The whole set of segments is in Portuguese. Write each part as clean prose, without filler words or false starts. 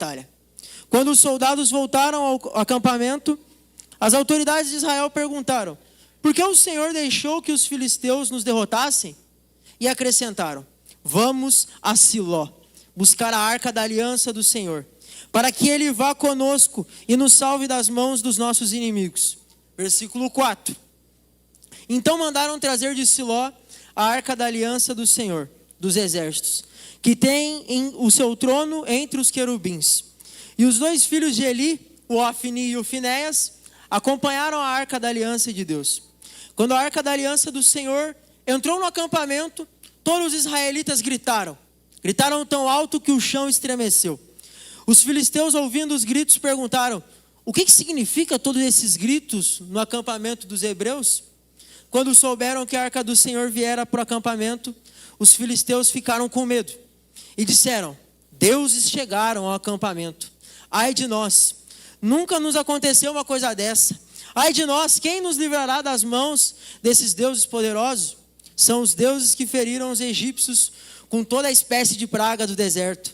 batalha. Quando os soldados voltaram ao acampamento, as autoridades de Israel perguntaram: por que o Senhor deixou que os filisteus nos derrotassem? E acrescentaram: vamos a Siló, buscar a arca da aliança do Senhor, para que ele vá conosco e nos salve das mãos dos nossos inimigos. Versículo 4. Então mandaram trazer de Siló a arca da aliança do Senhor, dos exércitos, que tem o seu trono entre os querubins. E os 2 filhos de Eli, o Ofni e o Finéias, acompanharam a arca da aliança de Deus. Quando a arca da aliança do Senhor entrou no acampamento, todos os israelitas gritaram. Gritaram tão alto que o chão estremeceu. Os filisteus, ouvindo os gritos, perguntaram: o que significa todos esses gritos no acampamento dos hebreus? Quando souberam que a arca do Senhor viera para o acampamento, os filisteus ficaram com medo e disseram: deuses chegaram ao acampamento. Ai de nós, nunca nos aconteceu uma coisa dessa. Ai de nós, quem nos livrará das mãos desses deuses poderosos? São os deuses que feriram os egípcios com toda a espécie de praga do deserto.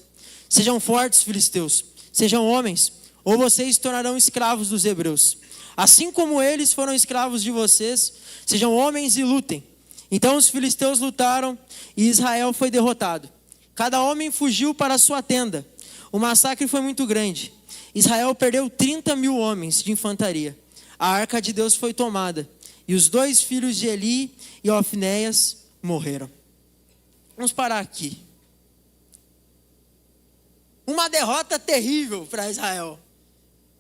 Sejam fortes, filisteus, sejam homens, ou vocês se tornarão escravos dos hebreus. Assim como eles foram escravos de vocês, sejam homens e lutem. Então os filisteus lutaram e Israel foi derrotado. Cada homem fugiu para a sua tenda. O massacre foi muito grande. Israel perdeu 30.000 homens de infantaria. A arca de Deus foi tomada e os 2 filhos de Eli e Ofnéias morreram. Vamos parar aqui. Uma derrota terrível para Israel.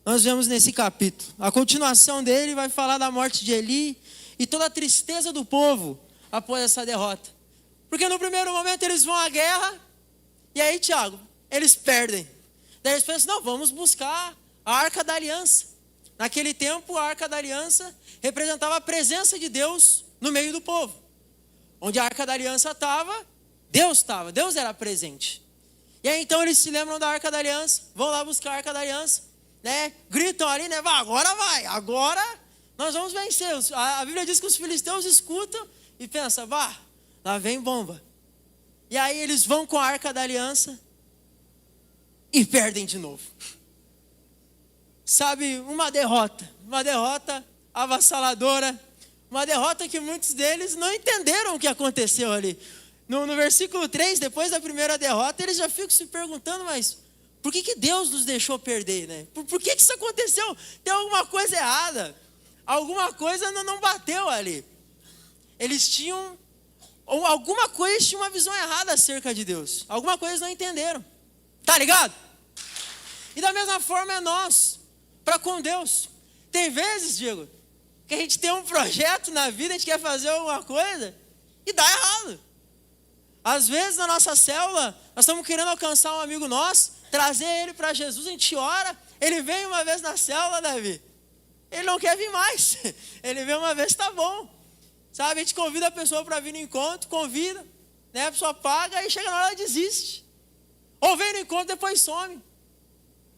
Nós vemos nesse capítulo. A continuação dele vai falar da morte de Eli e toda a tristeza do povo após essa derrota. Porque no primeiro momento eles vão à guerra e aí, Tiago, eles perdem. Daí eles pensam: não, vamos buscar a arca da aliança. Naquele tempo, a arca da aliança representava a presença de Deus no meio do povo. Onde a arca da aliança estava, Deus era presente. E aí então eles se lembram da arca da aliança, vão lá buscar a arca da aliança, né? Gritam ali, né? Agora nós vamos vencer. A Bíblia diz que os filisteus escutam e pensam: lá vem bomba. E aí eles vão com a arca da aliança e perdem de novo. Sabe, uma derrota avassaladora, uma derrota que muitos deles não entenderam o que aconteceu ali. No versículo 3, depois da primeira derrota, eles já ficam se perguntando: mas por que Deus nos deixou perder, né? Por que isso aconteceu? Tem alguma coisa errada, alguma coisa não bateu ali. Eles tinham uma visão errada acerca de Deus, alguma coisa eles não entenderam, tá ligado? E da mesma forma é nós, para com Deus. Tem vezes, Diego, que a gente tem um projeto na vida, a gente quer fazer alguma coisa e dá errado. Às vezes na nossa célula, nós estamos querendo alcançar um amigo nosso, trazer ele para Jesus, a gente ora, ele vem uma vez na célula, Davi, ele não quer vir mais, ele vem uma vez, tá bom, sabe, a gente convida a pessoa para vir no encontro, convida, né? A pessoa paga e chega na hora ela desiste, ou vem no encontro e depois some.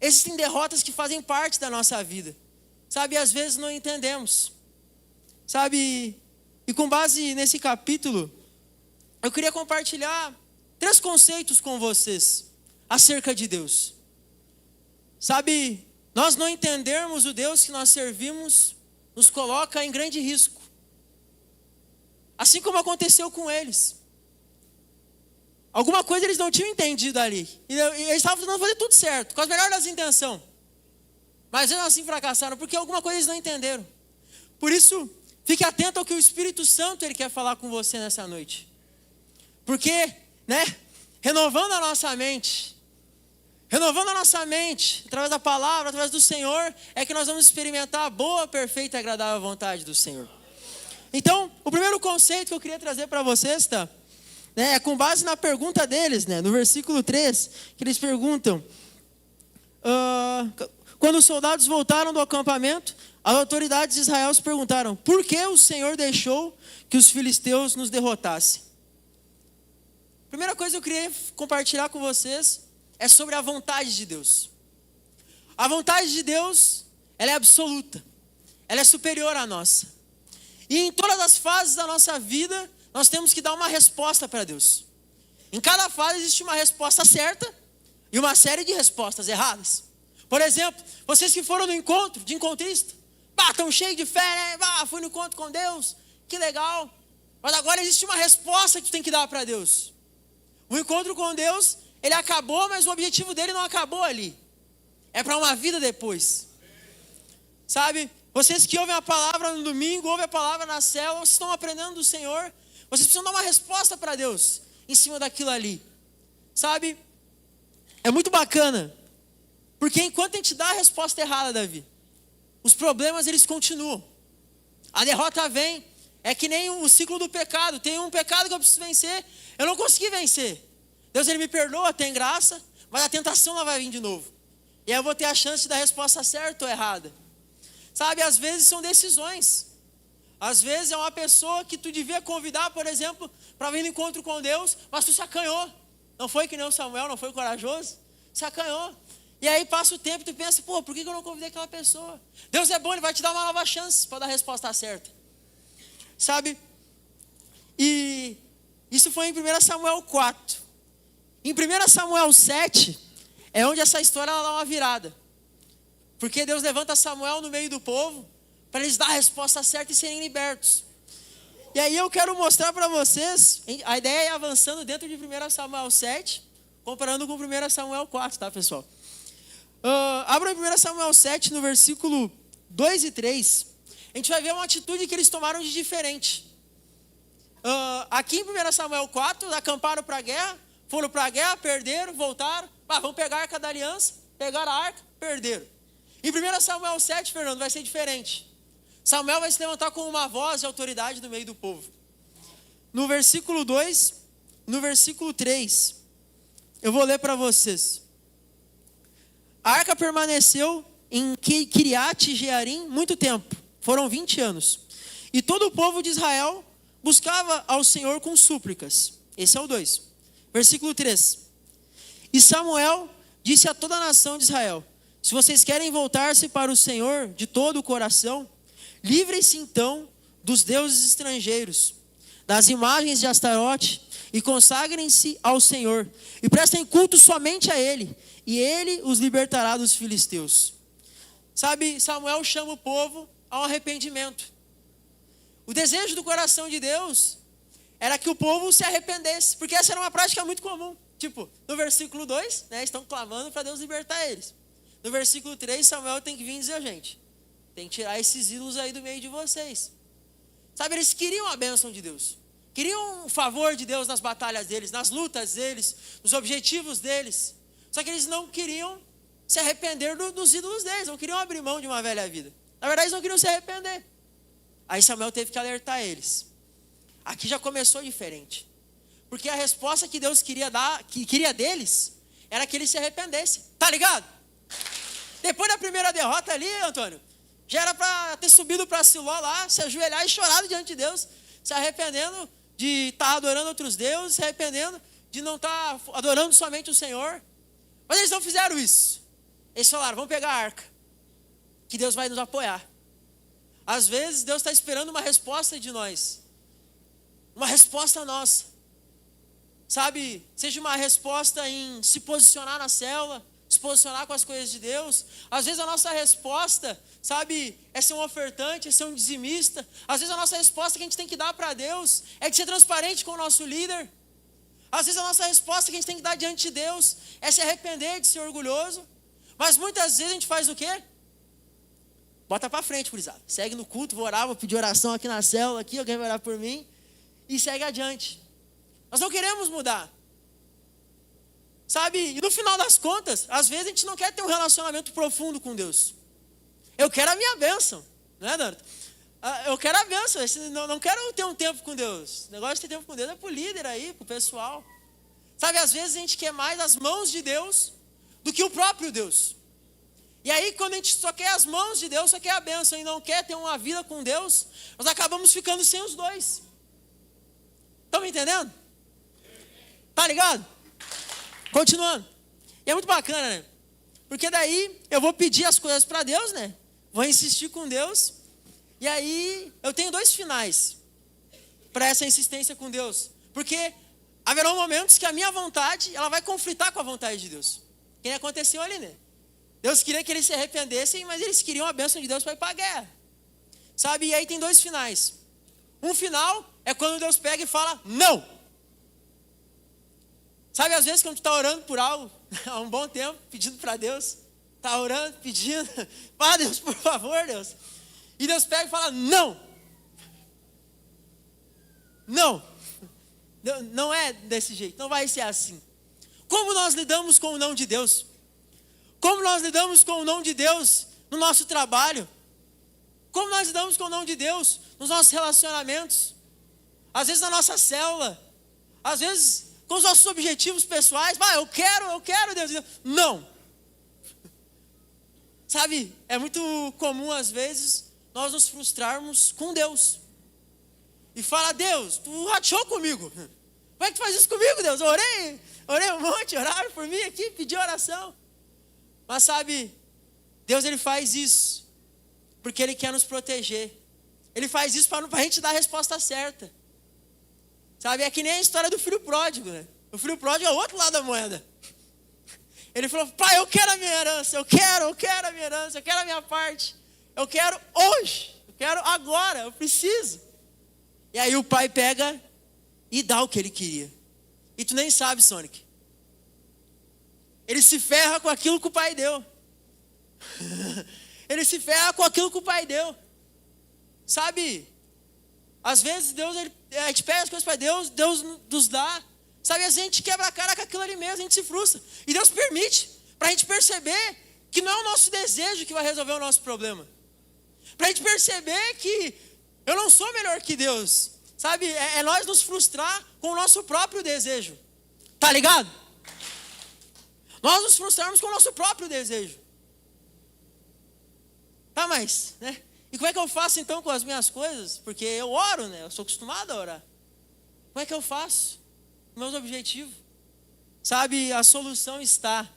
Existem derrotas que fazem parte da nossa vida, sabe, e às vezes não entendemos, sabe, e com base nesse capítulo, eu queria compartilhar 3 conceitos com vocês acerca de Deus. Sabe, nós não entendermos o Deus que nós servimos nos coloca em grande risco. Assim como aconteceu com eles. Alguma coisa eles não tinham entendido ali. E eles estavam tentando fazer tudo certo, com as melhores das intenções. Mas eles assim fracassaram, porque alguma coisa eles não entenderam. Por isso, fique atento ao que o Espírito Santo ele quer falar com você nessa noite. Porque, né, renovando a nossa mente, através da palavra, através do Senhor, é que nós vamos experimentar a boa, perfeita e agradável vontade do Senhor. Então, o primeiro conceito que eu queria trazer para vocês, né, é com base na pergunta deles, né, no versículo 3, que eles perguntam, quando os soldados voltaram do acampamento, as autoridades de Israel se perguntaram: por que o Senhor deixou que os filisteus nos derrotassem? Primeira coisa que eu queria compartilhar com vocês é sobre a vontade de Deus. A vontade de Deus, ela é absoluta. Ela é superior à nossa. E em todas as fases da nossa vida, nós temos que dar uma resposta para Deus. Em cada fase existe uma resposta certa, E uma série de respostas erradas. Por exemplo, vocês que foram no encontro, de encontrista, estão cheios de fé, né? Fui no encontro com Deus, que legal. Mas agora existe uma resposta que tu tem que dar para Deus. O encontro com Deus, ele acabou, mas o objetivo dele não acabou ali. É para uma vida depois. Sabe? Vocês que ouvem a palavra no domingo, ouvem a palavra na célula, vocês estão aprendendo do Senhor. Vocês precisam dar uma resposta para Deus em cima daquilo ali. Sabe? É muito bacana. Porque enquanto a gente dá a resposta errada, Davi, os problemas eles continuam. A derrota vem. É que nem o ciclo do pecado. Tem um pecado que eu preciso vencer. Eu não consegui vencer. Deus ele me perdoa, tem graça. Mas a tentação ela vai vir de novo. E aí eu vou ter a chance de dar a resposta certa ou errada. Sabe, às vezes são decisões. Às vezes é uma pessoa que tu devia convidar, por exemplo, para vir no encontro com Deus, mas tu se acanhou. Não foi que nem o Samuel, não foi corajoso. Se acanhou. E aí passa o tempo e tu pensa, por que eu não convidei aquela pessoa? Deus é bom, ele vai te dar uma nova chance para dar a resposta certa. Sabe? E isso foi em 1 Samuel 4. Em 1 Samuel 7, é onde essa história ela dá uma virada. Porque Deus levanta Samuel no meio do povo, para eles dar a resposta certa e serem libertos. E aí eu quero mostrar para vocês, a ideia é ir avançando dentro de 1 Samuel 7, comparando com 1 Samuel 4, tá, pessoal? Abra em 1 Samuel 7, no versículo 2 e 3, a gente vai ver uma atitude que eles tomaram de diferente. Aqui em 1 Samuel 4, acamparam para a guerra, foram para a guerra, perderam, voltaram, vamos pegar a arca da aliança, pegaram a arca, perderam. Em 1 Samuel 7, Fernando, vai ser diferente. Samuel vai se levantar com uma voz de autoridade no meio do povo. No versículo 2, no versículo 3, eu vou ler para vocês. A arca permaneceu em Kiriat Jearim muito tempo, foram 20 anos. E todo o povo de Israel buscava ao Senhor com súplicas. Esse é o 2. Versículo 3. E Samuel disse a toda a nação de Israel: se vocês querem voltar-se para o Senhor de todo o coração, livrem-se então dos deuses estrangeiros, das imagens de Astarote, e consagrem-se ao Senhor, e prestem culto somente a Ele, e Ele os libertará dos filisteus. Sabe, Samuel chama o povo ao arrependimento. O desejo do coração de Deus era que o povo se arrependesse, porque essa era uma prática muito comum. Tipo, no versículo 2, né, estão clamando para Deus libertar eles. No versículo 3, Samuel tem que vir dizer, gente, tem que tirar esses ídolos aí do meio de vocês. Sabe, eles queriam a bênção de Deus. Queriam o favor de Deus nas batalhas deles, nas lutas deles, nos objetivos deles. Só que eles não queriam se arrepender dos ídolos deles, não queriam abrir mão de uma velha vida. Na verdade, eles não queriam se arrepender. Aí Samuel teve que alertar eles. Aqui já começou diferente. Porque a resposta que Deus queria dar, que queria deles, era que eles se arrependessem. Tá ligado? Depois da primeira derrota ali, Antônio, já era para ter subido para Siló lá, se ajoelhar e chorado diante de Deus, se arrependendo de estar adorando outros deuses, se arrependendo de não estar adorando somente o Senhor. Mas eles não fizeram isso. Eles falaram, vamos pegar a arca, que Deus vai nos apoiar. Às vezes Deus está esperando uma resposta de nós. Uma resposta nossa. Sabe, seja uma resposta em se posicionar na célula, se posicionar com as coisas de Deus. Às vezes a nossa resposta, sabe, é ser um ofertante, é ser um dizimista. Às vezes a nossa resposta que a gente tem que dar para Deus é de ser transparente com o nosso líder. Às vezes a nossa resposta que a gente tem que dar diante de Deus é se arrepender de ser orgulhoso. Mas muitas vezes a gente faz o quê? Bota para frente, gurizada. Segue no culto, vou orar, vou pedir oração aqui na célula, aqui, alguém vai orar por mim. E segue adiante. Nós não queremos mudar. Sabe, e no final das contas, às vezes a gente não quer ter um relacionamento profundo com Deus. Eu quero a minha bênção, não é, Danto? Eu quero a bênção, não quero ter um tempo com Deus. O negócio de ter tempo com Deus é pro líder aí, pro pessoal. Sabe, às vezes a gente quer mais as mãos de Deus do que o próprio Deus. E aí, quando a gente só quer as mãos de Deus, só quer a bênção e não quer ter uma vida com Deus, nós acabamos ficando sem os dois. Estão me entendendo? Tá ligado? Continuando. E é muito bacana, né? Porque daí eu vou pedir as coisas para Deus, né? Vou insistir com Deus. E aí eu tenho 2 finais para essa insistência com Deus. Porque haverão momentos que a minha vontade, ela vai conflitar com a vontade de Deus. Que nem aconteceu ali, né? Deus queria que eles se arrependessem, mas eles queriam a bênção de Deus para ir para a guerra. Sabe? E aí tem dois finais. Um final é quando Deus pega e fala, não. Sabe, às vezes quando tu está orando por algo, há um bom tempo, pedindo para Deus, está orando, pedindo, Deus, por favor, Deus. E Deus pega e fala, não. Não. Não é desse jeito, não vai ser assim. Como nós lidamos com o não de Deus? Como nós lidamos com o não de Deus no nosso trabalho? Como nós lidamos com o não de Deus nos nossos relacionamentos? Às vezes na nossa célula. Às vezes com os nossos objetivos pessoais. Eu quero, Deus. Não. Sabe, é muito comum às vezes nós nos frustrarmos com Deus. E fala, Deus, tu rachou comigo. Como é que tu faz isso comigo, Deus? Eu orei um monte, oraram por mim aqui, pedi oração. Mas sabe, Deus ele faz isso porque Ele quer nos proteger. Ele faz isso para a gente dar a resposta certa. Sabe, é que nem a história do filho pródigo, né? O filho pródigo é o outro lado da moeda. Ele falou, pai, eu quero a minha herança, eu quero a minha herança, eu quero a minha parte. Eu quero hoje, eu quero agora, eu preciso. E aí o pai pega e dá o que ele queria. E tu nem sabe, Sonic. Ele se ferra com aquilo que o pai deu. Ele se ferra com aquilo que o pai deu. Sabe? Às vezes a gente pega as coisas para Deus, Deus nos dá. Sabe? A gente quebra a cara com aquilo ali mesmo, a gente se frustra. E Deus permite para a gente perceber que não é o nosso desejo que vai resolver o nosso problema. Para a gente perceber que eu não sou melhor que Deus. Sabe? É nós nos frustrar com o nosso próprio desejo. Tá ligado? Nós nos frustramos com o nosso próprio desejo. Tá, mas, né? E como é que eu faço então com as minhas coisas? Porque eu oro, né? Eu sou acostumado a orar. Como é que eu faço? Meus objetivos. Sabe, a solução está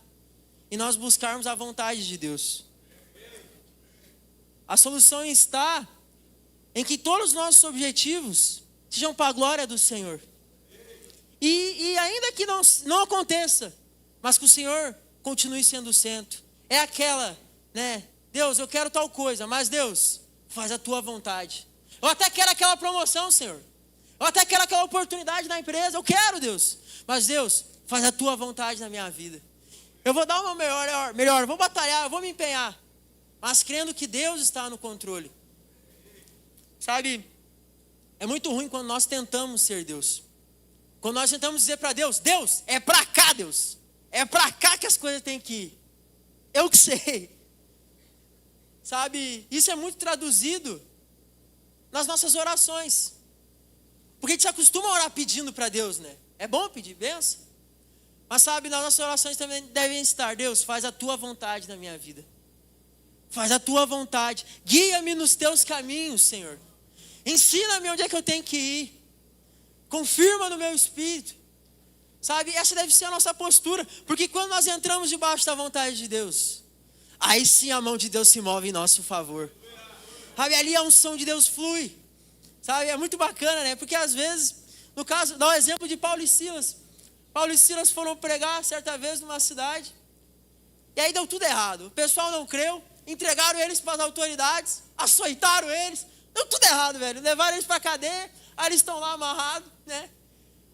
em nós buscarmos a vontade de Deus. A solução está em que todos os nossos objetivos sejam para a glória do Senhor. E ainda que não aconteça, mas que o Senhor continue sendo o centro. É aquela, né? Deus, eu quero tal coisa, mas Deus, faz a tua vontade. Eu até quero aquela promoção, Senhor. Eu até quero aquela oportunidade na empresa. Eu quero, Deus. Mas Deus, faz a tua vontade na minha vida. Eu vou dar o meu melhor, eu vou batalhar, eu vou me empenhar. Mas crendo que Deus está no controle. Sabe, é muito ruim quando nós tentamos ser Deus. Quando nós tentamos dizer para Deus, Deus, é para cá, Deus. É para cá que as coisas têm que ir. Eu que sei. Sabe, isso é muito traduzido nas nossas orações. Porque a gente se acostuma a orar pedindo para Deus, né? É bom pedir bênção. Mas sabe, nas nossas orações também devem estar, Deus, faz a tua vontade na minha vida. Faz a tua vontade. Guia-me nos teus caminhos, Senhor. Ensina-me onde é que eu tenho que ir. Confirma no meu espírito. Sabe, essa deve ser a nossa postura. Porque quando nós entramos debaixo da vontade de Deus, aí sim a mão de Deus se move em nosso favor. Sabe, ali a unção de Deus flui. Sabe, é muito bacana, né? Porque às vezes, no caso, dá o exemplo de Paulo e Silas. Paulo e Silas foram pregar certa vez numa cidade. E aí deu tudo errado. O pessoal não creu. Entregaram eles para as autoridades. Açoitaram eles. Deu tudo errado, velho. Levaram eles para a cadeia. Aí eles estão lá amarrados, né?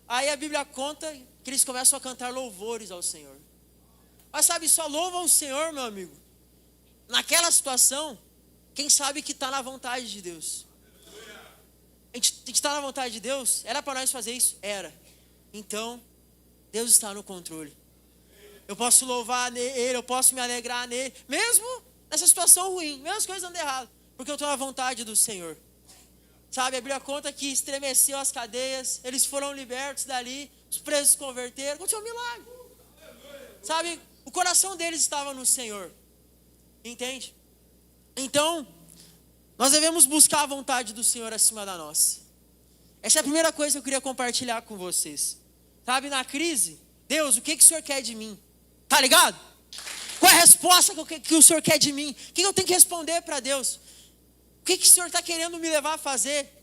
Aí a Bíblia conta que eles começam a cantar louvores ao Senhor. Mas sabe, só louvam o Senhor, meu amigo. Naquela situação, quem sabe que está na vontade de Deus. A gente está na vontade de Deus? Era para nós fazer isso? Era. Então, Deus está no controle. Eu posso louvar Ele, eu posso me alegrar nele, mesmo nessa situação ruim, mesmo as coisas andando errado, porque eu estou na vontade do Senhor. Sabe, a Bíblia conta que estremeceu as cadeias, eles foram libertos dali, os presos se converteram, aconteceu um milagre. Sabe, o coração deles estava no Senhor. Entende? Então, nós devemos buscar a vontade do Senhor acima da nossa. Essa é a primeira coisa que eu queria compartilhar com vocês. Sabe, na crise, Deus, o que o Senhor quer de mim? Tá ligado? Qual é a resposta que o Senhor quer de mim? O que eu tenho que responder para Deus? O que o Senhor está querendo me levar a fazer?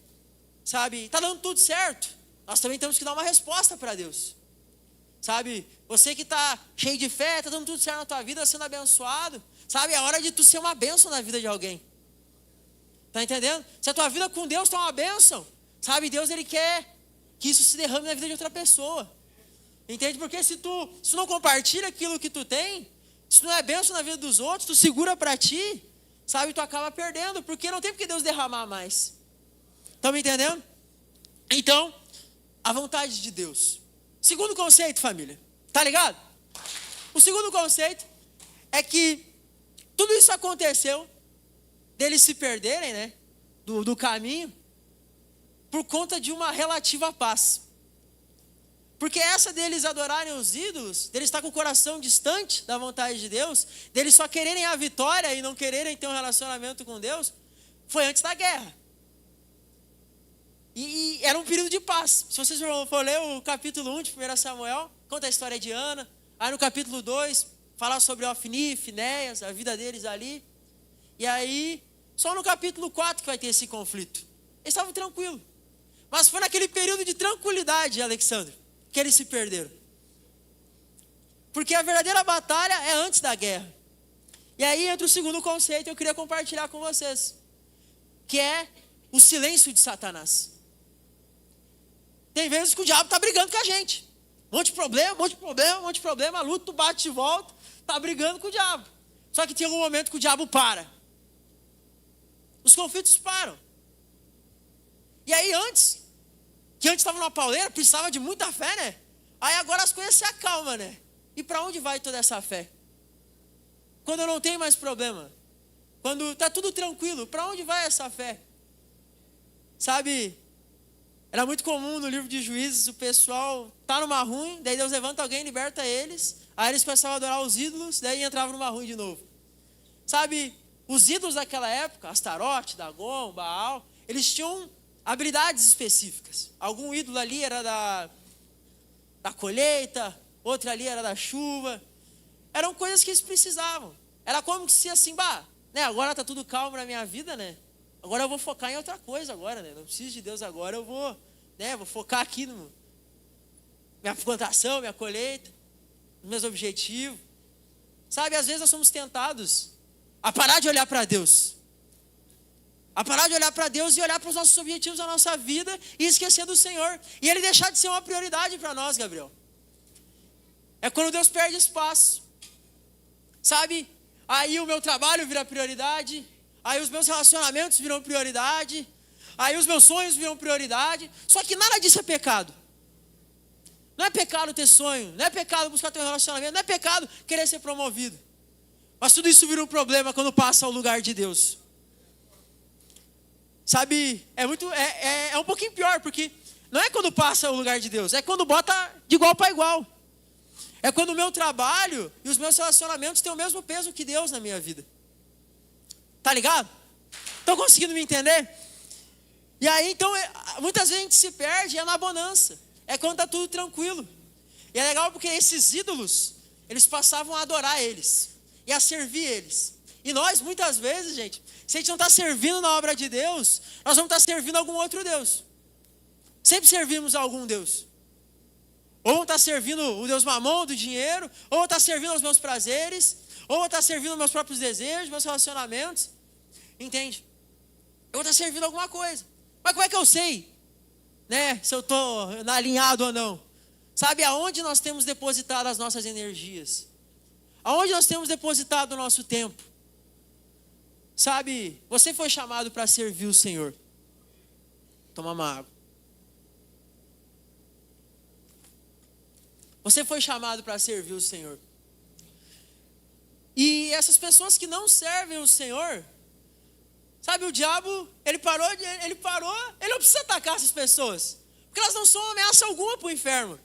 Sabe, está dando tudo certo. Nós também temos que dar uma resposta para Deus. Sabe, você que está cheio de fé, está dando tudo certo na tua vida, sendo abençoado. Sabe, é hora de tu ser uma bênção na vida de alguém. Tá entendendo? Se a tua vida com Deus está uma bênção, sabe, Deus ele quer que isso se derrame na vida de outra pessoa. Entende? Porque se tu não compartilha aquilo que tu tem, se tu não é bênção na vida dos outros, tu segura para ti, sabe, tu acaba perdendo, porque não tem porque Deus derramar mais. Estão me entendendo? Então, a vontade de Deus. Segundo conceito, família. Tá ligado? O segundo conceito é que tudo isso aconteceu deles se perderem, né? Do caminho, por conta de uma relativa paz. Porque essa deles adorarem os ídolos, deles estar com o coração distante da vontade de Deus, deles só quererem a vitória e não quererem ter um relacionamento com Deus, foi antes da guerra. E era um período de paz. Se vocês for ler o capítulo 1 de 1 Samuel, conta a história de Ana. Aí no capítulo 2, fala sobre Ofni, Finéias, a vida deles ali. E aí, só no capítulo 4 que vai ter esse conflito. Eles estavam tranquilos. Mas foi naquele período de tranquilidade, Alexandre, que eles se perderam. Porque a verdadeira batalha é antes da guerra. E aí entra o segundo conceito que eu queria compartilhar com vocês, que é o silêncio de Satanás. Tem vezes que o diabo está brigando com a gente. Um monte de problema, luta, tu bate de volta, está brigando com o diabo. Só que tem algum momento que o diabo para. Os conflitos param. E aí antes estava numa pauleira, precisava de muita fé, né? Aí agora as coisas se acalmam, né? E para onde vai toda essa fé? Quando eu não tenho mais problema, quando está tudo tranquilo, para onde vai essa fé? Sabe, era muito comum no livro de Juízes, o pessoal tá numa ruim, daí Deus levanta alguém, liberta eles, aí eles começavam a adorar os ídolos, daí entravam numa ruim de novo. Sabe, os ídolos daquela época, Astarote, Dagon, Baal, eles tinham habilidades específicas. Algum ídolo ali era da colheita, outro ali era da chuva. Eram coisas que eles precisavam. Era como se assim, né, agora tá tudo calmo na minha vida, né? Agora eu vou focar em outra coisa agora, né? Não preciso de Deus agora, eu vou, né, vou focar aqui no minha plantação, minha colheita, nos meus objetivos. Sabe, às vezes nós somos tentados a parar de olhar para Deus. A parar de olhar para Deus e olhar para os nossos objetivos da nossa vida e esquecer do Senhor. E Ele deixar de ser uma prioridade para nós, Gabriel. É quando Deus perde espaço. Sabe? Aí o meu trabalho vira prioridade. Aí os meus relacionamentos viram prioridade. Aí os meus sonhos viram prioridade. Só que nada disso é pecado. Não é pecado ter sonho. Não é pecado buscar ter um relacionamento. Não é pecado querer ser promovido. Mas tudo isso vira um problema quando passa ao lugar de Deus. Sabe, é um pouquinho pior, porque não é quando passa ao lugar de Deus, é quando bota de igual para igual. É quando o meu trabalho e os meus relacionamentos têm o mesmo peso que Deus na minha vida. Tá ligado? Estão conseguindo me entender? E aí, então, muitas vezes a gente se perde, é na bonança. É quando está tudo tranquilo. E é legal porque esses ídolos, eles passavam a adorar eles e a servir eles. E nós, muitas vezes, gente, se a gente não está servindo na obra de Deus, nós vamos estar servindo algum outro Deus. Sempre servimos a algum Deus. Ou está servindo o Deus Mamon, do dinheiro, ou está servindo aos meus prazeres, ou está servindo aos meus próprios desejos, meus relacionamentos. Entende? Eu vou estar servindo alguma coisa. Mas como é que eu sei, né, se eu estou alinhado ou não? Sabe aonde nós temos depositado as nossas energias? Aonde nós temos depositado o nosso tempo? Sabe, você foi chamado para servir o Senhor. Toma uma água. Você foi chamado para servir o Senhor. E essas pessoas que não servem o Senhor, sabe, o diabo, ele não precisa atacar essas pessoas. Porque elas não são ameaça alguma para o inferno.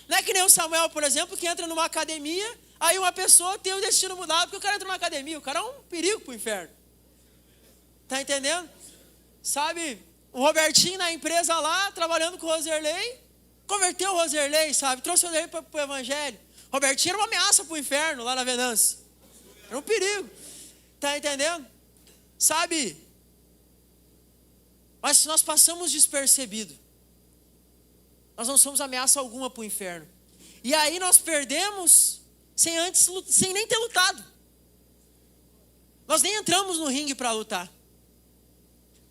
Não é que nem o Samuel, por exemplo, que entra numa academia, aí uma pessoa tem o destino mudado, porque o cara entra numa academia, o cara é um perigo para o inferno. Tá entendendo? Sabe, o Robertinho na empresa lá, trabalhando com o Roserley, converteu o Roserley, sabe, trouxe o Roserley para o evangelho. Robertinho era uma ameaça para o inferno lá na Venâncio. Era um perigo. Tá entendendo? Sabe, mas se nós passamos despercebido, nós não somos ameaça alguma para o inferno. E aí nós perdemos sem nem ter lutado. Nós nem entramos no ringue para lutar.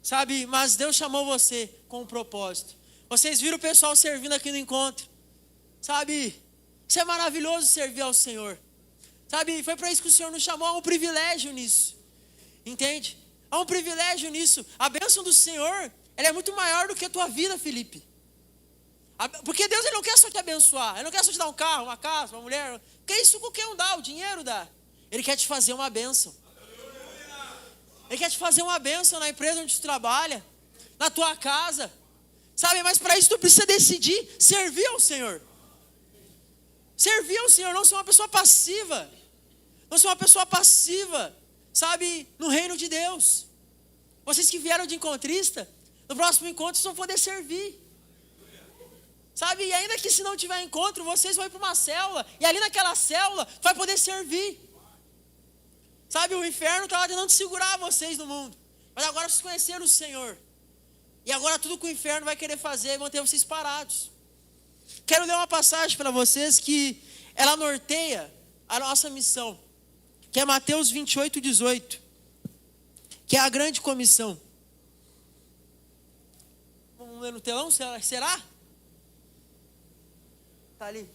Sabe, mas Deus chamou você com um propósito. Vocês viram o pessoal servindo aqui no encontro. Sabe, isso é maravilhoso servir ao Senhor. Sabe, foi para isso que o Senhor nos chamou, há um privilégio nisso. Entende? Há um privilégio nisso. A bênção do Senhor, ela é muito maior do que a tua vida, Felipe. Porque Deus, Ele não quer só te abençoar. Ele não quer só te dar um carro, uma casa, uma mulher. Porque isso qualquer um dá, o dinheiro dá. Ele quer te fazer uma bênção. Ele quer te fazer uma bênção na empresa onde tu trabalha, na tua casa. Sabe, mas para isso tu precisa decidir servir ao Senhor. Servir ao Senhor, não ser uma pessoa passiva. Não ser uma pessoa passiva, sabe, no reino de Deus. Vocês que vieram de encontrista, no próximo encontro vocês vão poder servir. Sabe, e ainda que se não tiver encontro, vocês vão ir para uma célula. E ali naquela célula, vai poder servir. Sabe, o inferno estava tentando segurar vocês no mundo. Mas agora vocês conheceram o Senhor. E agora tudo que o inferno vai querer fazer é manter vocês parados. Quero ler uma passagem para vocês que ela norteia a nossa missão. Que é Mateus 28, 18. Que é a grande comissão. Vamos ler no telão? Será? Está ali.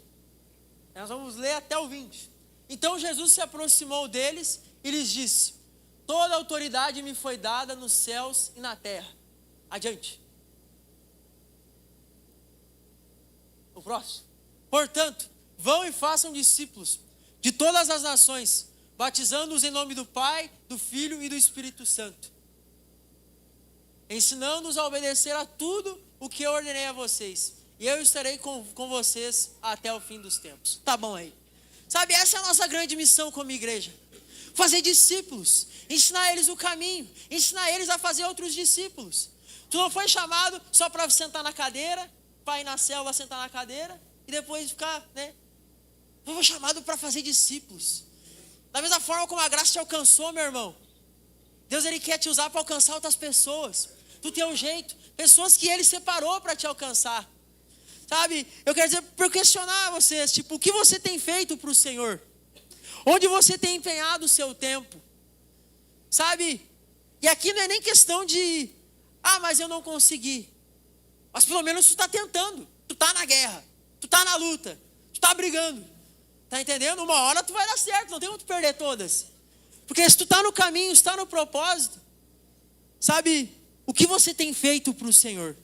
Nós vamos ler até o 20. Então Jesus se aproximou deles e lhes disse: toda autoridade me foi dada nos céus e na terra. Adiante. O próximo. Portanto, vão e façam discípulos de todas as nações, batizando-os em nome do Pai, do Filho e do Espírito Santo, ensinando-os a obedecer a tudo o que eu ordenei a vocês. E eu estarei com vocês até o fim dos tempos. Tá bom aí. Sabe, essa é a nossa grande missão como igreja. Fazer discípulos, ensinar eles o caminho, ensinar eles a fazer outros discípulos. Tu não foi chamado só para sentar na cadeira, para ir na célula sentar na cadeira e depois ficar, né? Tu foi chamado para fazer discípulos. Da mesma forma como a graça te alcançou, meu irmão. Deus, Ele quer te usar para alcançar outras pessoas. Do teu jeito. Pessoas que Ele separou para te alcançar. Sabe, eu quero dizer, para questionar vocês, tipo, o que você tem feito para o Senhor? Onde você tem empenhado o seu tempo? Sabe, e aqui não é nem questão de, mas eu não consegui. Mas pelo menos tu está tentando, tu está na guerra, tu está na luta, tu está brigando. Tá entendendo? Uma hora tu vai dar certo, não tem como tu perder todas. Porque se tu está no caminho, está no propósito, sabe, o que você tem feito para o Senhor?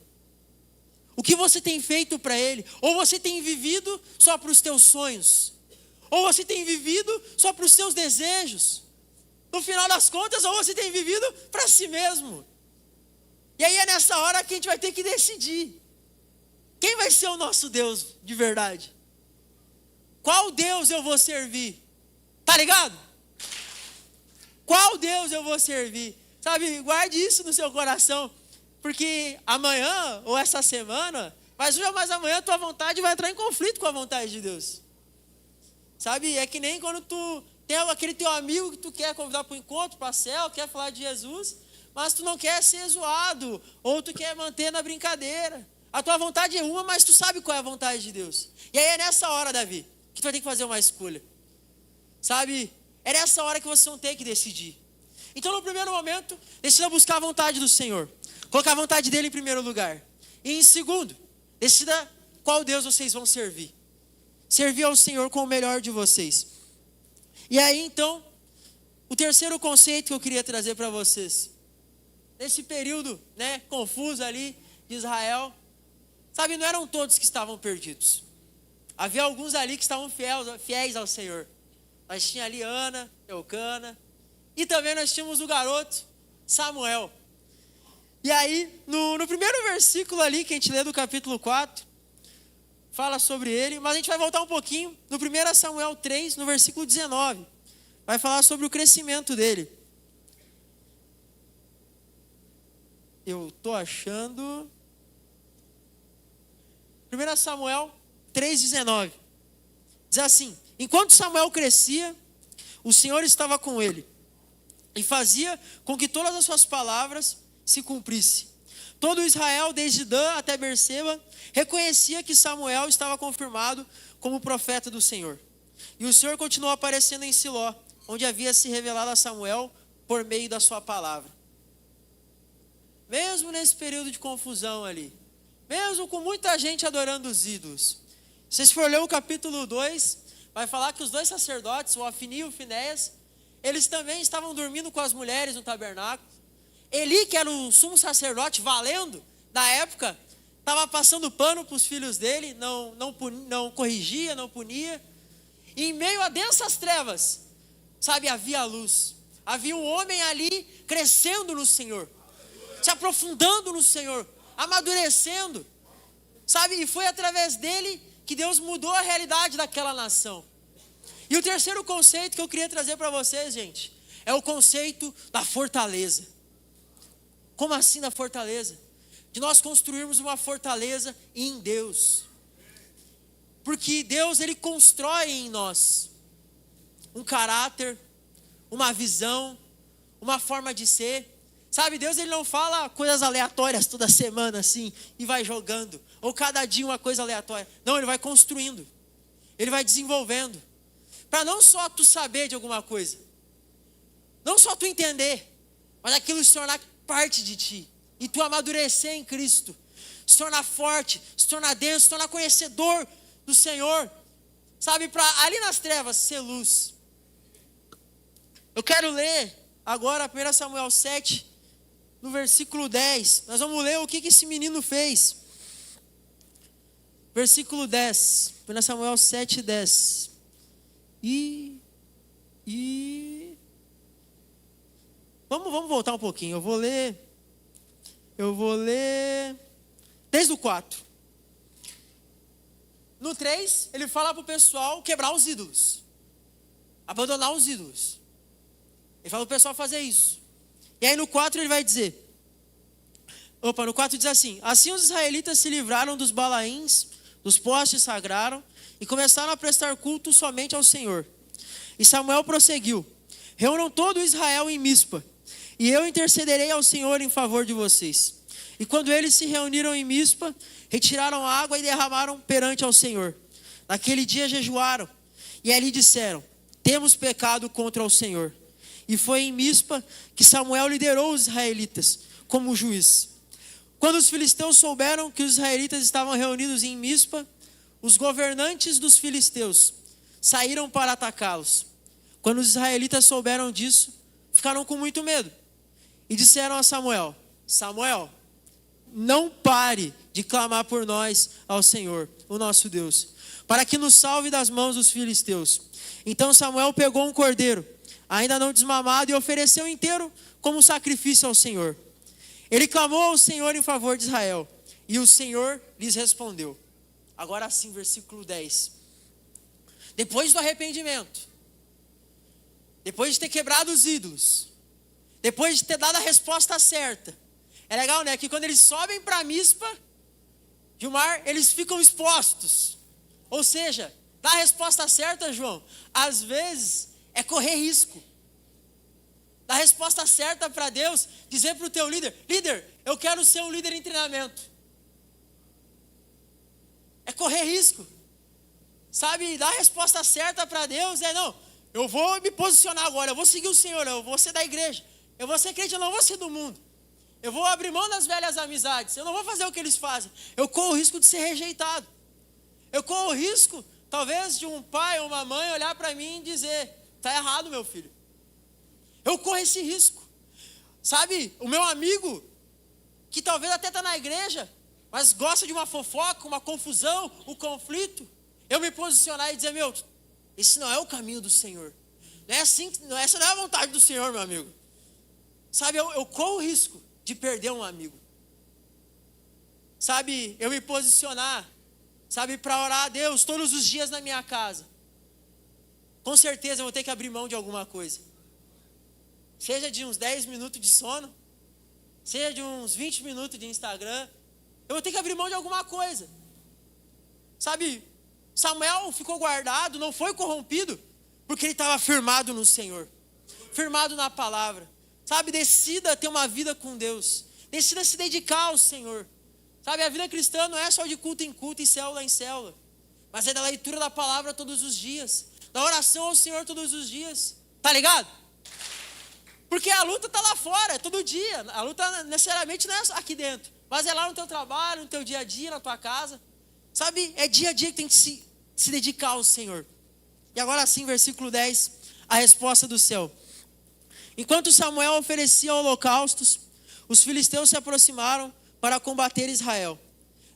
O que você tem feito para Ele? Ou você tem vivido só para os teus sonhos? Ou você tem vivido só para os teus desejos? No final das contas, ou você tem vivido para si mesmo? E aí é nessa hora que a gente vai ter que decidir. Quem vai ser o nosso Deus de verdade? Qual Deus eu vou servir? Tá ligado? Qual Deus eu vou servir? Sabe, guarde isso no seu coração. Porque amanhã, ou essa semana, mas hoje ou mais amanhã, a tua vontade vai entrar em conflito com a vontade de Deus. Sabe, é que nem quando tu tem aquele teu amigo que tu quer convidar para o encontro, para a célula, quer falar de Jesus, mas tu não quer ser zoado, ou tu quer manter na brincadeira. A tua vontade é uma, mas tu sabe qual é a vontade de Deus. E aí é nessa hora, Davi, que tu vai ter que fazer uma escolha. Sabe, é nessa hora que vocês vão ter que decidir. Então, no primeiro momento, decida buscar a vontade do Senhor. Colocar a vontade dele em primeiro lugar. E em segundo, decida qual Deus vocês vão servir. Servir ao Senhor com o melhor de vocês. E aí então, o terceiro conceito que eu queria trazer para vocês. Nesse período, né, confuso ali de Israel. Sabe, não eram todos que estavam perdidos. Havia alguns ali que estavam fiéis ao Senhor. Nós tínhamos ali Ana, Eucana. E também nós tínhamos o garoto Samuel. E aí, no primeiro versículo ali, que a gente lê do capítulo 4, fala sobre ele, mas a gente vai voltar um pouquinho, no 1 Samuel 3, no versículo 19, vai falar sobre o crescimento dele. Eu estou achando... 1 Samuel 3,19, diz assim: enquanto Samuel crescia, o Senhor estava com ele, e fazia com que todas as suas palavras se cumprisse. Todo Israel, desde Dan até Berseba, reconhecia que Samuel estava confirmado como profeta do Senhor. E o Senhor continuou aparecendo em Siló, onde havia se revelado a Samuel por meio da sua palavra. Mesmo nesse período de confusão ali, mesmo com muita gente adorando os ídolos, se você for ler o capítulo 2, vai falar que os dois sacerdotes, o Ofni e o Finéias, eles também estavam dormindo com as mulheres no tabernáculo. Eli, que era o sumo sacerdote valendo, na época, estava passando pano para os filhos dele, não corrigia, não punia. E em meio a densas trevas, sabe, havia luz. Havia um homem ali crescendo no Senhor, se aprofundando no Senhor, amadurecendo. Sabe, e foi através dele que Deus mudou a realidade daquela nação. E o terceiro conceito que eu queria trazer para vocês, gente, é o conceito da fortaleza. Como assim da fortaleza? De nós construirmos uma fortaleza em Deus. Porque Deus, Ele constrói em nós um caráter, uma visão, uma forma de ser. Sabe, Deus, Ele não fala coisas aleatórias toda semana assim e vai jogando. Ou cada dia uma coisa aleatória. Não, Ele vai construindo. Ele vai desenvolvendo. Para não só tu saber de alguma coisa. Não só tu entender. Mas aquilo se tornar parte de ti. E tu amadurecer em Cristo. Se tornar forte, se tornar denso, se tornar conhecedor do Senhor. Sabe, para ali nas trevas ser luz. Eu quero ler agora 1 Samuel 7, no versículo 10. Nós vamos ler o que esse menino fez. Versículo 10. 1 Samuel 7, 10. Vamos voltar um pouquinho. Eu vou ler desde o 4. No 3, ele fala para o pessoal quebrar os ídolos. Abandonar os ídolos. Ele fala para o pessoal fazer isso. E aí no 4 ele vai dizer. No 4 diz assim: assim os israelitas se livraram dos balaíns, dos postes sagraram, e começaram a prestar culto somente ao Senhor. E Samuel prosseguiu: reúnam todo Israel em Mispa, e eu intercederei ao Senhor em favor de vocês. E quando eles se reuniram em Mispa, retiraram água e derramaram perante ao Senhor. Naquele dia jejuaram, e ali disseram: temos pecado contra o Senhor. E foi em Mispa que Samuel liderou os israelitas como juiz. Quando os filisteus souberam que os israelitas estavam reunidos em Mispa, os governantes dos filisteus saíram para atacá-los. Quando os israelitas souberam disso, ficaram com muito medo. E disseram a Samuel: Samuel, não pare de clamar por nós ao Senhor, o nosso Deus, para que nos salve das mãos dos filisteus. Então Samuel pegou um cordeiro, ainda não desmamado, e ofereceu inteiro como sacrifício ao Senhor. Ele clamou ao Senhor em favor de Israel, e o Senhor lhes respondeu. Agora sim, versículo 10. Depois do arrependimento, depois de ter quebrado os ídolos, depois de ter dado a resposta certa, é legal, né? Que quando eles sobem para Mispa, Gilmar, eles ficam expostos. Ou seja, dar a resposta certa, João, às vezes é correr risco. Dar a resposta certa para Deus, dizer para o teu líder: líder, eu quero ser um líder em treinamento. É correr risco. Sabe, dar a resposta certa para Deus não, eu vou me posicionar agora, eu vou seguir o Senhor, eu vou ser da igreja, eu vou ser crente, eu não vou ser do mundo. Eu vou abrir mão das velhas amizades, eu não vou fazer o que eles fazem. Eu corro o risco de ser rejeitado. Eu corro o risco, talvez, de um pai ou uma mãe olhar para mim e dizer: está errado, meu filho. Eu corro esse risco. Sabe, o meu amigo, que talvez até está na igreja, mas gosta de uma fofoca, uma confusão, um conflito, eu me posicionar e dizer: meu, esse não é o caminho do Senhor. Não é assim, essa não é a vontade do Senhor, meu amigo. Sabe, eu corro o risco de perder um amigo. Sabe, eu me posicionar, sabe, para orar a Deus todos os dias na minha casa. Com certeza eu vou ter que abrir mão de alguma coisa. Seja de uns 10 minutos de sono, seja de uns 20 minutos de Instagram, eu vou ter que abrir mão de alguma coisa. Sabe, Samuel ficou guardado, não foi corrompido, porque ele estava firmado no Senhor, firmado na palavra. Sabe, decida ter uma vida com Deus, Decida se dedicar ao Senhor. Sabe, a vida cristã não é só de culto em célula em célula, mas é da leitura da palavra todos os dias, da oração ao Senhor todos os dias. Tá ligado? Porque a luta está lá fora, todo dia. A luta necessariamente não é aqui dentro, mas é lá no teu trabalho, no teu dia a dia, na tua casa. Sabe, é dia a dia que tem que se dedicar ao Senhor. E agora sim, versículo 10, a resposta do céu. Enquanto Samuel oferecia holocaustos, os filisteus se aproximaram para combater Israel.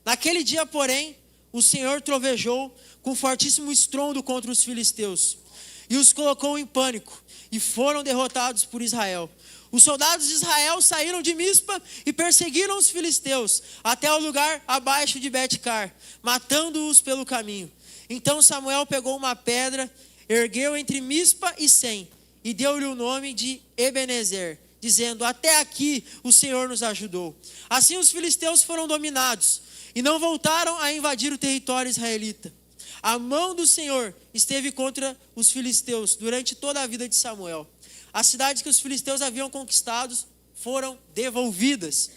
Naquele dia, porém, o Senhor trovejou com fortíssimo estrondo contra os filisteus e os colocou em pânico, e foram derrotados por Israel. Os soldados de Israel saíram de Mispa e perseguiram os filisteus até o lugar abaixo de Bet-car, matando-os pelo caminho. Então Samuel pegou uma pedra, ergueu entre Mispa e Sem, e deu-lhe o nome de Ebenezer, dizendo: até aqui o Senhor nos ajudou. Assim os filisteus foram dominados e não voltaram a invadir o território israelita. A mão do Senhor esteve contra os filisteus durante toda a vida de Samuel. As cidades que os filisteus haviam conquistado foram devolvidas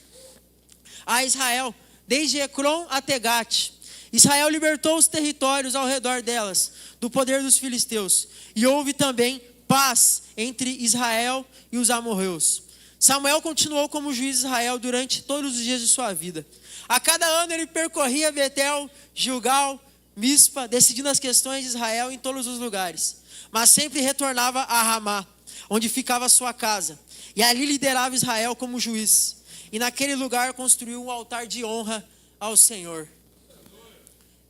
a Israel, desde Ecrom até Gate. Israel libertou os territórios ao redor delas do poder dos filisteus. E houve também paz entre Israel e os amorreus. Samuel continuou como juiz de Israel durante todos os dias de sua vida. A cada ano ele percorria Betel, Gilgal, Mispa, decidindo as questões de Israel em todos os lugares. Mas sempre retornava a Ramá, onde ficava a sua casa. E ali liderava Israel como juiz. E naquele lugar construiu um altar de honra ao Senhor.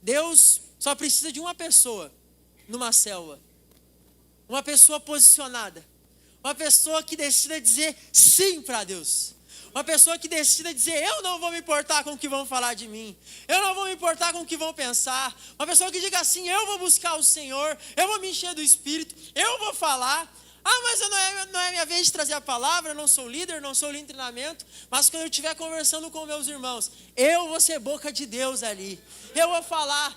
Deus só precisa de uma pessoa numa célula. Uma pessoa posicionada. Uma pessoa que decida dizer sim para Deus. Uma pessoa que decida dizer: eu não vou me importar com o que vão falar de mim. Eu não vou me importar com o que vão pensar. Uma pessoa que diga assim: eu vou buscar o Senhor. Eu vou me encher do Espírito. Eu vou falar. Ah, mas não é minha vez de trazer a palavra. Eu não sou líder, não sou líder em treinamento. Mas quando eu estiver conversando com meus irmãos, eu vou ser boca de Deus ali. Eu vou falar.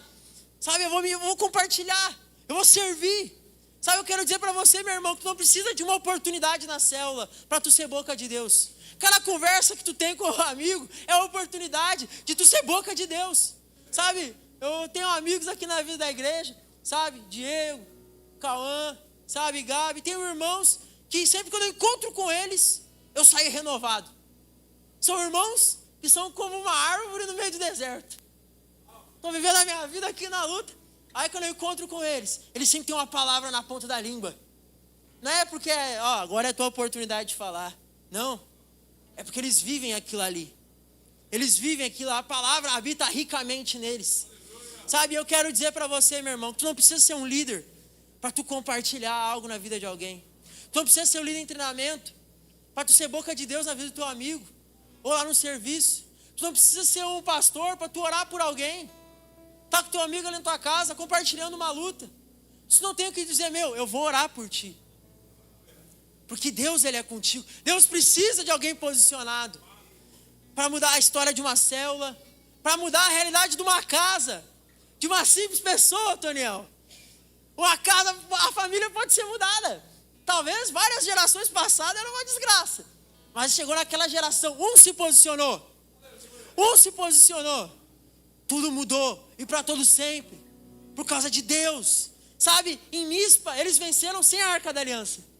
Sabe, eu vou compartilhar. Eu vou servir. Sabe, eu quero dizer para você, meu irmão, que tu não precisa de uma oportunidade na célula para tu ser boca de Deus. Cada conversa que tu tem com o amigo é a oportunidade de tu ser boca de Deus. Sabe, eu tenho amigos aqui na vida da igreja, sabe, Diego, Cauã, sabe, Gabi. Tenho irmãos que sempre quando eu encontro com eles, eu saio renovado. São irmãos que são como uma árvore no meio do deserto. Estão vivendo a minha vida aqui na luta. Aí quando eu encontro com eles sempre têm uma palavra na ponta da língua. Não é porque, agora é a tua oportunidade de falar. Não. É porque eles vivem aquilo ali. Eles vivem aquilo, a palavra habita ricamente neles. Sabe, eu quero dizer para você, meu irmão, que tu não precisa ser um líder para tu compartilhar algo na vida de alguém. Tu não precisa ser um líder em treinamento para tu ser boca de Deus na vida do teu amigo. Ou lá no serviço. Tu não precisa ser um pastor para tu orar por alguém. Tá com teu amigo ali na tua casa, compartilhando uma luta. Tu não tem o que dizer: eu vou orar por ti. Porque Deus, Ele é contigo. Deus precisa de alguém posicionado para mudar a história de uma célula, para mudar a realidade de uma casa, de uma simples pessoa, Toniel. Uma casa, a família pode ser mudada. Talvez várias gerações passadas era uma desgraça, mas chegou naquela geração, um se posicionou, tudo mudou, e para todo sempre, por causa de Deus. Sabe, em Mispa, eles venceram sem a Arca da Aliança.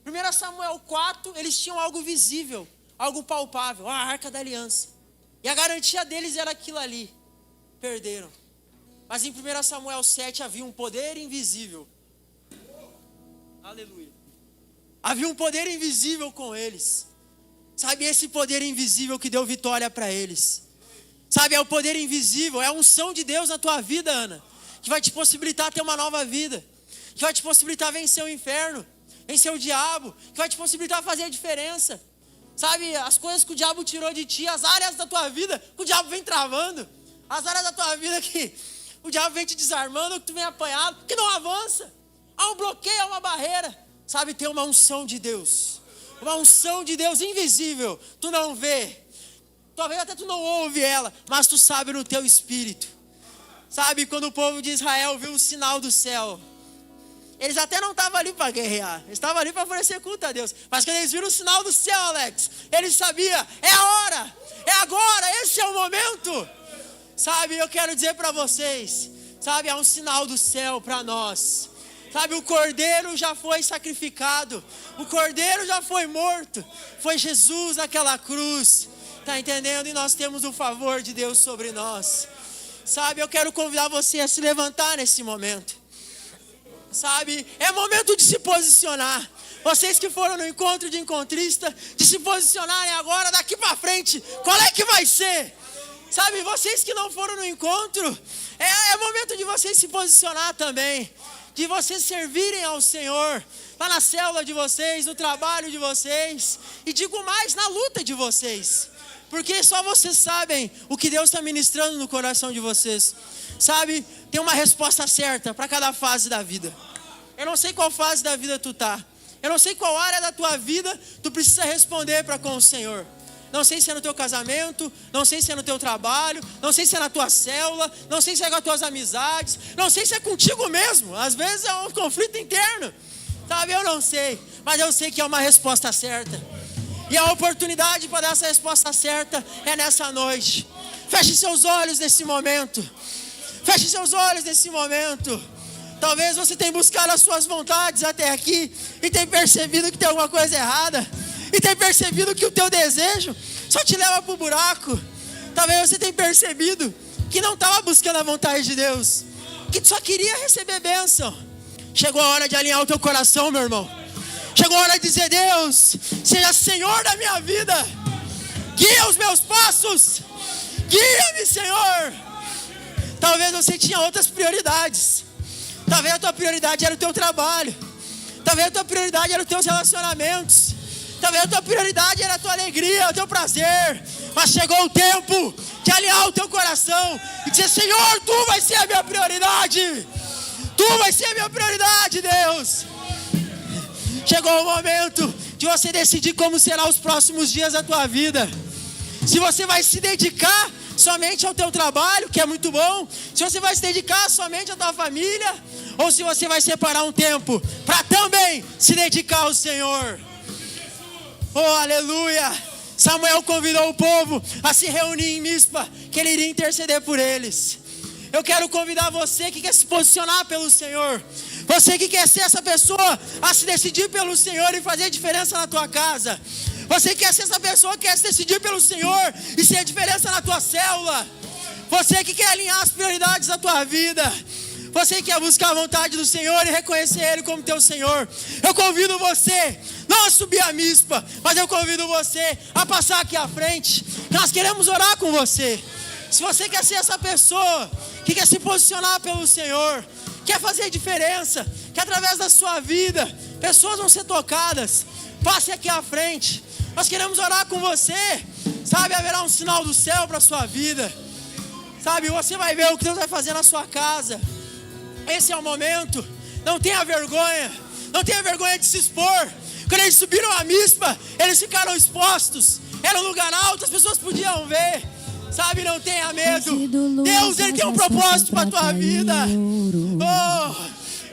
1 Samuel 4, eles tinham algo visível, algo palpável, a Arca da Aliança. E a garantia deles era aquilo ali. Perderam. Mas em 1 Samuel 7 havia um poder invisível. Aleluia. Havia um poder invisível com eles. Sabe, esse poder invisível que deu vitória para eles. Sabe, é o poder invisível, é a unção de Deus na tua vida, Ana, que vai te possibilitar ter uma nova vida, que vai te possibilitar vencer o inferno, vencer o diabo, que vai te possibilitar fazer a diferença. Sabe, as coisas que o diabo tirou de ti, as áreas da tua vida que o diabo vem travando, as áreas da tua vida que o diabo vem te desarmando, que tu vem apanhado, que não avança. Há um bloqueio, há uma barreira. Sabe, tem uma unção de Deus, uma unção de Deus invisível, tu não vê. Talvez até tu não ouve ela, mas tu sabe no teu espírito. Sabe, quando o povo de Israel viu o sinal do céu, Eles até não estavam ali para guerrear, eles estavam ali para oferecer culto a Deus. Mas quando eles viram o sinal do céu, Alex, eles sabiam, é a hora, é agora, esse é o momento. Sabe, eu quero dizer para vocês, sabe, há um sinal do céu para nós. Sabe, o cordeiro já foi sacrificado, o cordeiro já foi morto, foi Jesus naquela cruz, tá entendendo? E nós temos o favor de Deus sobre nós. Sabe, eu quero convidar você a se levantar nesse momento. Sabe, é momento de se posicionar. Vocês que foram no encontro de encontrista, de se posicionarem agora, daqui para frente, qual é que vai ser? Sabe, vocês que não foram no encontro, é momento de vocês se posicionar também, de vocês servirem ao Senhor, lá na célula de vocês, no trabalho de vocês, e digo mais, na luta de vocês, porque só vocês sabem o que Deus está ministrando no coração de vocês. Sabe, tem uma resposta certa para cada fase da vida. Eu não sei qual fase da vida tu tá, eu não sei qual área da tua vida tu precisa responder para com o Senhor. Não sei se é no teu casamento, não sei se é no teu trabalho, não sei se é na tua célula, não sei se é com as tuas amizades, não sei se é contigo mesmo. Às vezes é um conflito interno, sabe? Eu não sei, mas eu sei que é uma resposta certa. E a oportunidade para dar essa resposta certa é nessa noite. Feche seus olhos nesse momento. Feche seus olhos nesse momento. Talvez você tenha buscado as suas vontades até aqui e tenha percebido que tem alguma coisa errada. E tenha percebido que o teu desejo só te leva para o buraco. Talvez você tenha percebido que não estava buscando a vontade de Deus, que só queria receber bênção. Chegou a hora de alinhar o teu coração, meu irmão. Chegou a hora de dizer: Deus, seja Senhor da minha vida. Guia os meus passos. Guia-me, Senhor. Talvez você tinha outras prioridades. Talvez a tua prioridade era o teu trabalho. Talvez a tua prioridade era os teus relacionamentos. Talvez a tua prioridade era a tua alegria, o teu prazer. Mas chegou o tempo de alinhar o teu coração e dizer: Senhor, Tu vai ser a minha prioridade. Tu vai ser a minha prioridade, Deus. Chegou o momento de você decidir como serão os próximos dias da tua vida. Se você vai se dedicar somente ao teu trabalho, que é muito bom. Se você vai se dedicar somente à tua família, ou se você vai separar um tempo para também se dedicar ao Senhor. Oh, aleluia! Samuel convidou o povo a se reunir em Mispa, que ele iria interceder por eles. Eu quero convidar você que quer se posicionar pelo Senhor, você que quer ser essa pessoa a se decidir pelo Senhor e fazer diferença na tua casa. Você que quer ser essa pessoa que quer se decidir pelo Senhor e ser a diferença na tua célula. Você que quer alinhar as prioridades da tua vida. Você que quer buscar a vontade do Senhor e reconhecer Ele como teu Senhor. Eu convido você não a subir a Mispa, mas eu convido você a passar aqui à frente. Nós queremos orar com você. Se você quer ser essa pessoa que quer se posicionar pelo Senhor, quer fazer diferença, que através da sua vida pessoas vão ser tocadas, passe aqui à frente. Nós queremos orar com você. Sabe, haverá um sinal do céu para a sua vida. Sabe, você vai ver o que Deus vai fazer na sua casa. Esse é o momento. Não tenha vergonha. Não tenha vergonha de se expor. Quando eles subiram a Mispa, eles ficaram expostos. Era um lugar alto, as pessoas podiam ver. Sabe, não tenha medo. Deus, Ele tem um propósito para a tua vida. Oh,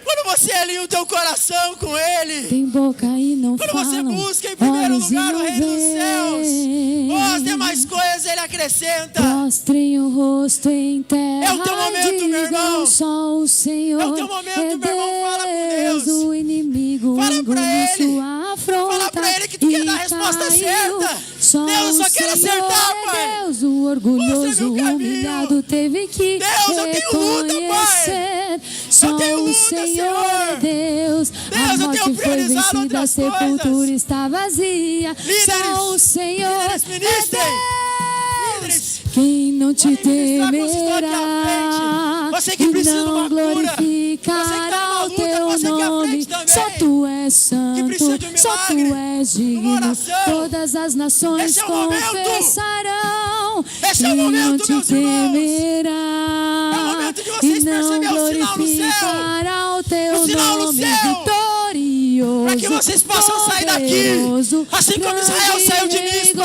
quando você alinha o teu coração com Ele, tem boca e não quando falam, você busca em primeiro lugar o reino dos céus, veem. as demais coisas Ele acrescenta. Prostrem o rosto em terra. É o teu momento, meu irmão. Só o Senhor É o teu momento, meu irmão. Fala com Deus. O inimigo Fala pra Ele. sua afronta. Fala pra Ele que tu quer dar a resposta certa. Só Deus, eu só o quero Senhor acertar, é Pai. Deus, o orgulhoso, Mostra meu caminho. humilhado teve que Deus, eu tenho luta, Pai. reconhecer. Só tenho o luta, Senhor Senhor. é Deus. A eu morte tenho foi priorizado vencida, a outras sepultura coisas. está vazia. Só o Senhor líderes, ministrem. é Deus. Líderes, Quem não te podem ministrar com os que estão aqui à temerá frente. Você que e precisa de não uma cura. Você que glorificará tá numa o luta, teu você aqui à nome. frente também. Só tu és Que precisa de santo, um só tu milagre, és uma digno. oração. Todas as nações Esse é o momento. confessarão. Esse é o Quem momento, não te meus irmãos. temerá É o momento de e vocês não perceberem o sinal no céu. glorificará o teu O sinal no nome céu. vitorioso. Para que vocês possam sair daqui, poderoso, assim como Israel grande saiu de rei Mispa.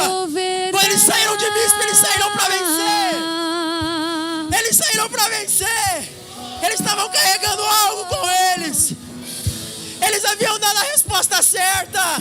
Quando eles saíram de Mispa, eles saíram para vencer. Eles saíram para vencer. Eles estavam carregando algo com eles. Eles haviam dado a resposta certa.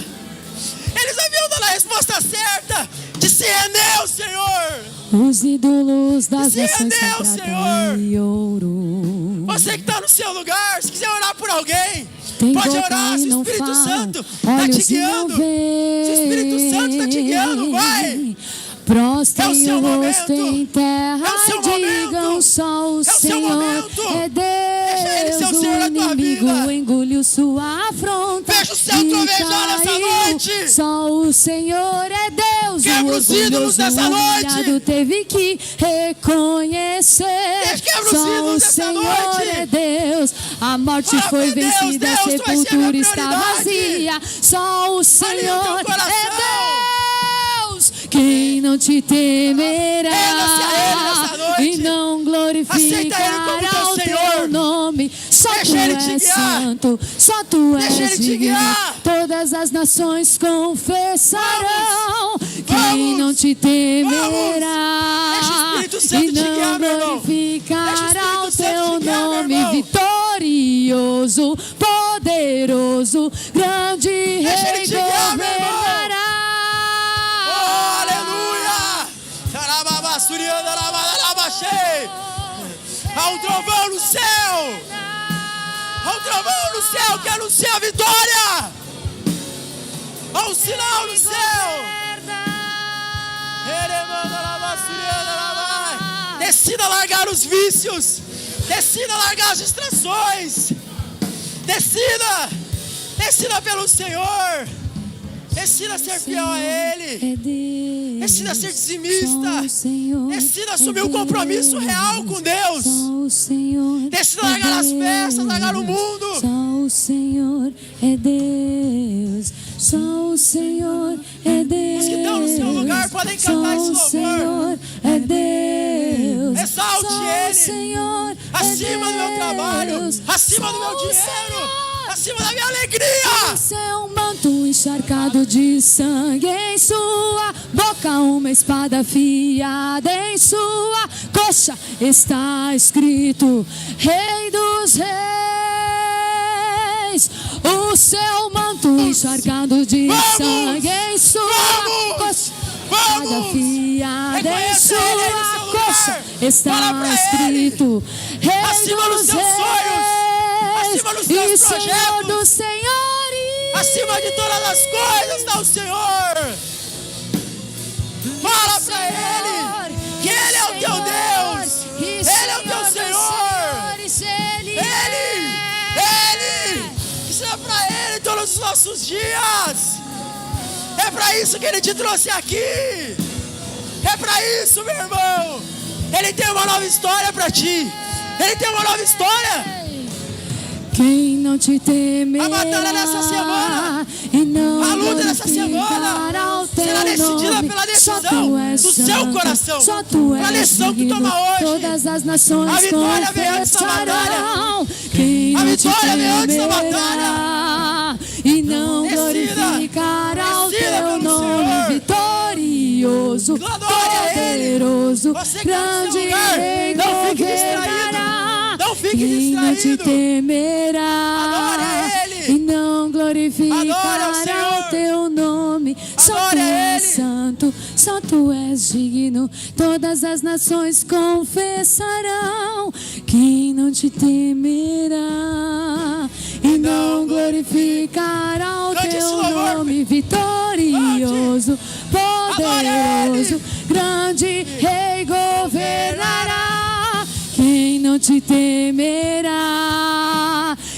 Eles haviam dado a resposta certa. De se render ao Senhor. Os ídolos das Se nações rendeu, são prata Senhor. e ouro. Você que está no seu lugar, se quiser orar por alguém, Tem pode boca orar. e Se o não Espírito falam, Santo está te olhos e não guiando, se veem. o Espírito Santo está te guiando, vai. Prostrem É o seu o rosto momento. em terra É o seu e digam momento. só o É o seu Senhor momento. é Deixa ele ser Deus. o Senhor da O tua inimigo vida. engoliu sua afronta Veja o céu e trovejar nessa caiu. noite. Só o Senhor é Deus. Quebra O os ídolos orgulhoso nessa noite. humilhado teve que reconhecer. Quebra os Só ídolos o nessa Senhor noite. é Deus. A morte Fala foi pra Deus, vencida, Deus, a tu vai ser a sepultura minha está prioridade. vazia. Só o Senhor teu coração. é Deus. Quem não te temerá Renda-se a Ele nessa noite. e não Aceita Ele como glorificará teu o Senhor. teu nome. Só Deixa tu Ele te és guiar. santo, só tu Deixa és Ele te digno. guiar. Todas as nações confessarão. Quem Vamos. não te Deixa o temerá Espírito Santo e te não guiar, meu irmão. glorificará Deixa o o Espírito Santo teu te guiar, meu nome. irmão. Vitorioso, poderoso, grande Deixa Ele rei te guiar, meu irmão. governará. Oh, aleluia! Tarababassurianda, labalabachei. Há um trovão no céu! Há um trovão no céu que anuncia a vitória! Há um sinal no céu! Decida largar os vícios! Decida largar as distrações! Decida! Decida pelo Senhor! Decida ser fiel a Ele! É Deus. Decida ser dizimista. Só o Senhor Decida é assumir um compromisso Deus. real com Deus. Só o Senhor Decida é largar as festas, largar o Deus. mundo. Só o Senhor é Deus. Só o Senhor é Deus. Os que estão no seu lugar podem cantar esse Só o louvor. Senhor é Deus. Exalte Só Ele. o Senhor é Acima do meu trabalho, Deus. acima do Só meu o dinheiro, Senhor. acima da minha alegria. Seu manto encharcado de sangue, em sua boca uma espada afiada, em sua coxa está escrito Rei dos Reis. O seu manto encharcado de Vamos! sangue, em sua Vamos! coxa Vamos! espada afiada, em Reconheça Ele aí no sua seu coxa lugar. está Fala pra escrito Rei Acima dos dos seus sonhos, Reis acima dos e teus Senhor projetos. dos Senhores. Acima de todas as coisas está o Senhor. Fala pra Ele que Ele é o teu Deus. Ele é o teu Senhor. Ele. Isso é pra Ele todos os nossos dias. É pra isso que Ele te trouxe aqui. É pra isso, meu irmão. Ele tem uma nova história pra ti. Ele tem uma nova história. Quem não te temerá A batalha dessa semana, e não a luta dessa semana glorificará o teu será decidida nome. pela Só decisão tu és do seu santo, coração. Só tu Pela és decisão que digno. toma hoje. Todas as nações A vitória vem antes da confessarão. Quem A não vitória te vem antes da temerá e não Decida. glorificará o Decida teu pelo nome. Senhor. Vitorioso, Glória a Ele. poderoso, Você que está no grande seu lugar, rei não fique governará. distraído. Não fique Quem não te distraído. temerá Adore a Ele. e não Adore glorificará ao Senhor. o teu nome. Só Adore tu a és Ele. santo, só tu és digno. Todas as nações confessarão. Quem não te temerá e não glorificará o Cante esse teu louvor. nome. Vitorioso, Adore a poderoso, Ele. grande rei governará. Quem não te temerá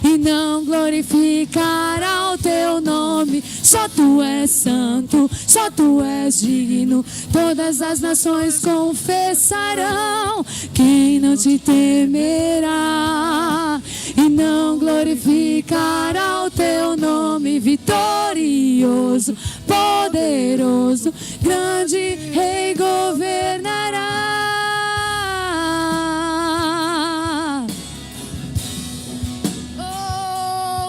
e não glorificará o teu nome. Só tu és santo, só tu és digno. Todas as nações confessarão. Quem não te temerá e não glorificará o teu nome. Vitorioso, poderoso, grande rei governará.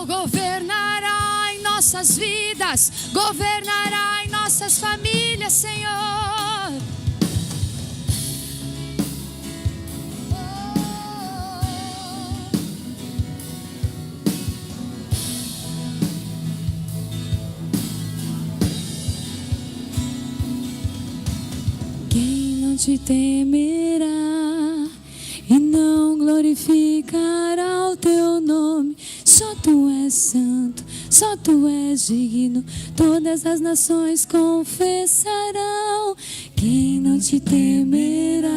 Governará em nossas vidas, governará em nossas famílias, Senhor. te temerá e não glorificará o teu nome. Só tu és santo, só tu és digno. Todas as nações confessarão. Quem não te temerá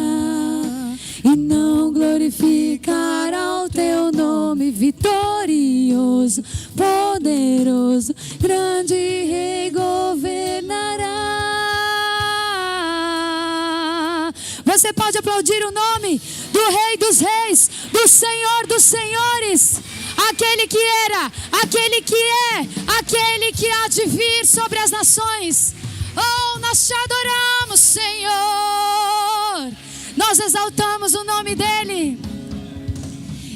e não glorificará o teu nome. Vitorioso, poderoso, grande Rei governará. Você pode aplaudir o nome do Rei dos Reis, do Senhor dos Senhores, aquele que era, aquele que é, aquele que há de vir sobre as nações. Oh, nós te adoramos, Senhor. Nós exaltamos o nome dEle.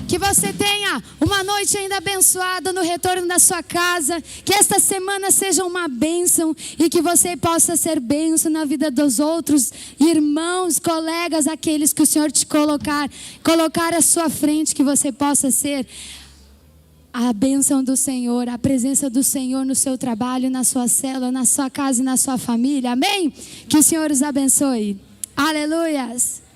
Que você tenha uma noite ainda abençoada no retorno da sua casa. Que esta semana seja uma bênção e que você possa ser bênção na vida dos outros irmãos, colegas, aqueles que o Senhor te colocar à sua frente. Que você possa ser a bênção do Senhor, a presença do Senhor no seu trabalho, na sua célula, na sua casa e na sua família. Amém? Que o Senhor os abençoe. Aleluias.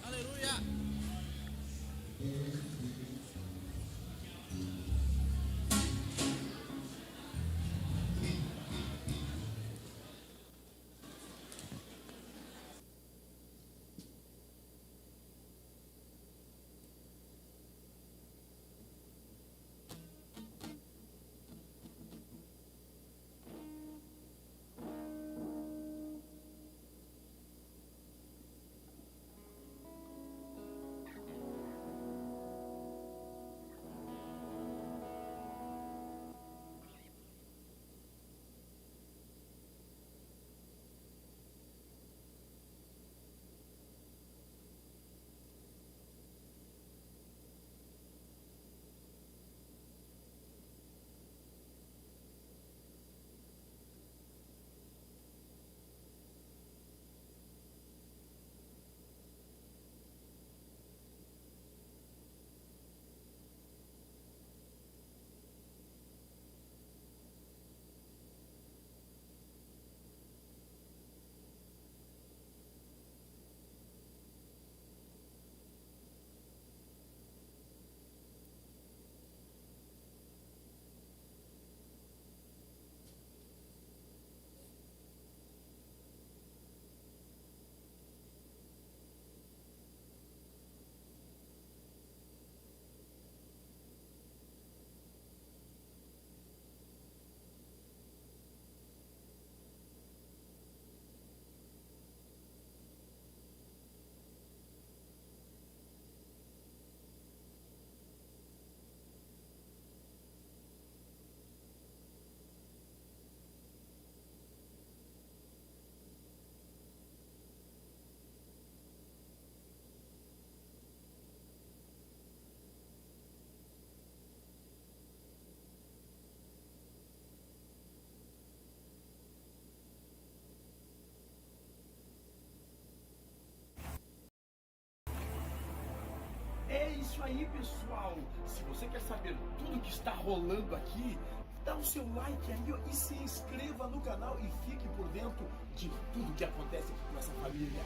É isso aí, pessoal. Se você quer saber tudo que está rolando aqui, dá o seu like aí ó, e se inscreva no canal e fique por dentro de tudo que acontece aqui com essa família.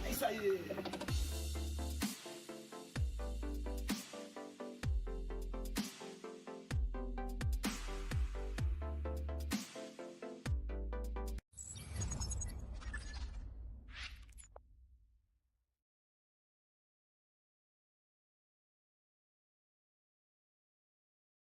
É isso aí.